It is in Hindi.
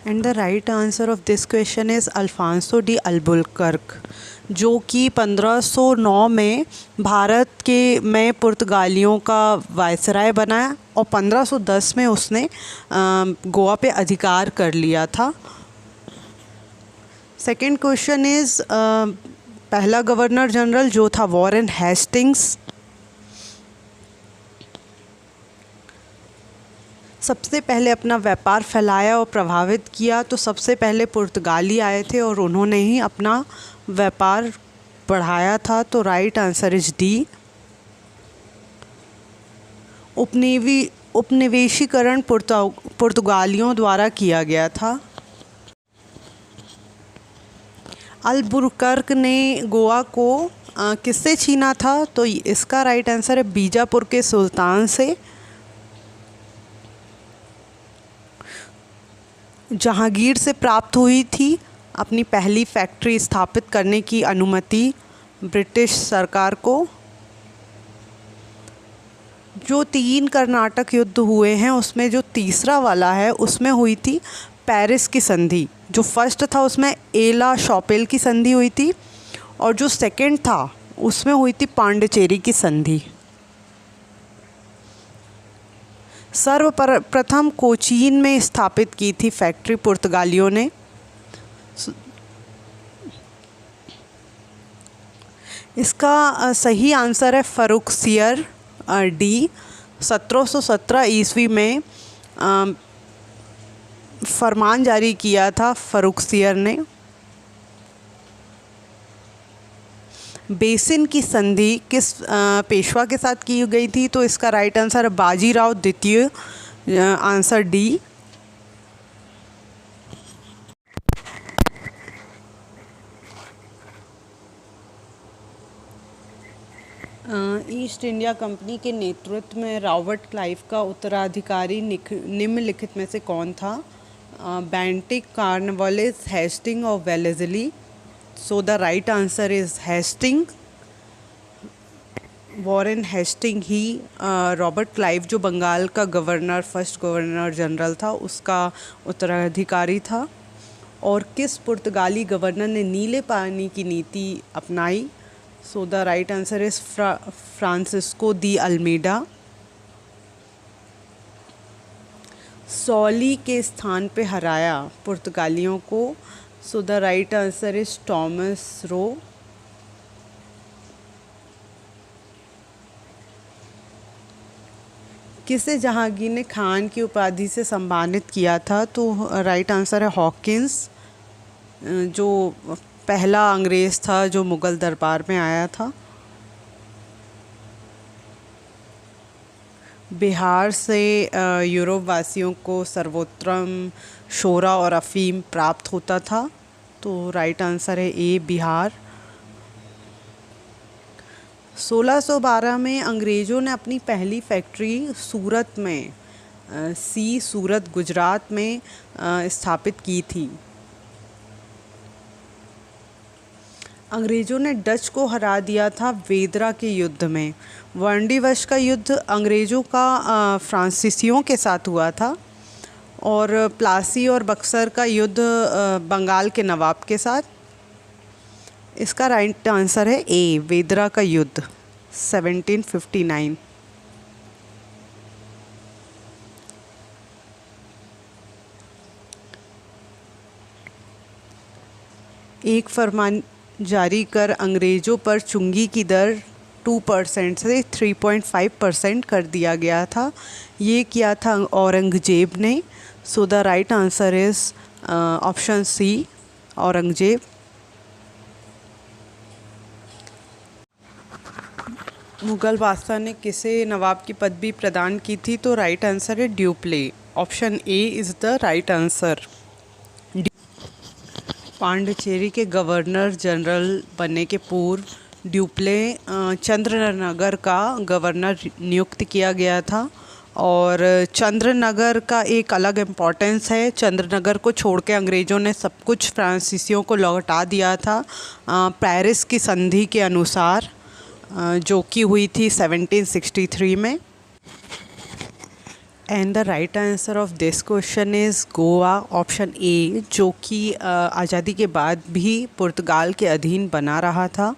And the right answer of this question is Afonso de Albuquerque, जो कि 1509 में भारत के में पुर्तगालियों का वायसराय बना और 1510 में उसने गोवा पे अधिकार कर लिया था। सेकेंड क्वेश्चन इज़ पहला गवर्नर जनरल जो था वॉरेन हेस्टिंग्स, सबसे पहले अपना व्यापार फैलाया और प्रभावित किया तो सबसे पहले पुर्तगाली आए थे और उन्होंने ही अपना व्यापार बढ़ाया था, तो राइट आंसर इज डी। उपनिवेशीकरण पुर्तगालियों द्वारा किया गया था। अल्बुकर्क ने गोवा को किससे छीना था, तो इसका राइट आंसर है बीजापुर के सुल्तान से। जहांगीर से प्राप्त हुई थी अपनी पहली फैक्ट्री स्थापित करने की अनुमति ब्रिटिश सरकार को। जो 3 कर्नाटक युद्ध हुए हैं उसमें जो तीसरा वाला है उसमें हुई थी पेरिस की संधि। जो फर्स्ट था उसमें एला शॉपेल की संधि हुई थी और जो सेकंड था उसमें हुई थी पांडिचेरी की संधि। सर्वप्रथम कोचीन में स्थापित की थी फैक्ट्री पुर्तगालियों ने। इसका सही आंसर है फर्रुखसियर डी। 1717 ईस्वी में फरमान जारी किया था फर्रुखसियर ने। बेसिन की संधि किस पेशवा के साथ की गई थी, तो इसका राइट आंसर है बाजीराव द्वितीय, answer D. East India company के नेतृत्व में रॉबर्ट क्लाइव का उत्तराधिकारी निम्नलिखित में से कौन था? बेंटिक, कॉर्नवालिस, हेस्टिंग और Wellesley. So the right answer is Hastings, Warren Hastings ही रॉबर्ट क्लाइव जो बंगाल का गवर्नर, फर्स्ट गवर्नर जनरल था, उसका उत्तराधिकारी था। और किस पुर्तगाली गवर्नर ने नीले पानी की नीति अपनाई? So the right answer is Francisco de Almeida. Swally के स्थान पे हराया पुर्तगालियों को, so the right answer is Thomas Roe. किसे जहांगीर ने खान की उपाधि से सम्मानित किया था? तो राइट आंसर है हॉकिंस, जो पहला अंग्रेज़ था जो मुग़ल दरबार में आया था। बिहार से यूरोप वासियों को सर्वोत्तम शोरा और अफ़ीम प्राप्त होता था, तो राइट आंसर है ए बिहार। 1612 में अंग्रेज़ों ने अपनी पहली फैक्ट्री सूरत में सूरत गुजरात में स्थापित की थी। अंग्रेज़ों ने डच को हरा दिया था वेदरा के युद्ध में। वर्णदिवस का युद्ध अंग्रेज़ों का फ्रांसीसियों के साथ हुआ था और प्लासी और बक्सर का युद्ध बंगाल के नवाब के साथ। इसका राइट आंसर है ए वेदरा का युद्ध 1759। एक फरमान जारी कर अंग्रेज़ों पर चुंगी की दर 2% से 3.5% कर दिया गया था। ये किया था औरंगजेब ने। So the right answer is option C Aurangzeb. Mughal बादशाह ने किसे नवाब की पदवी प्रदान की थी? तो राइट आंसर है duplex, option A is the right answer. Pondicherry के गवर्नर जनरल बनने के पूर्व ड्यूप्ले चंद्रनगर का गवर्नर नियुक्त किया गया था और चंद्रनगर का एक अलग इम्पोर्टेंस है। चंद्रनगर को छोड़ के अंग्रेज़ों ने सब कुछ फ्रांसीसियों को लौटा दिया था पेरिस की संधि के अनुसार, जो कि हुई थी 1763 में। And the right answer of this question is Goa, option A, जो कि आज़ादी के बाद भी पुर्तगाल के अधीन बना रहा था।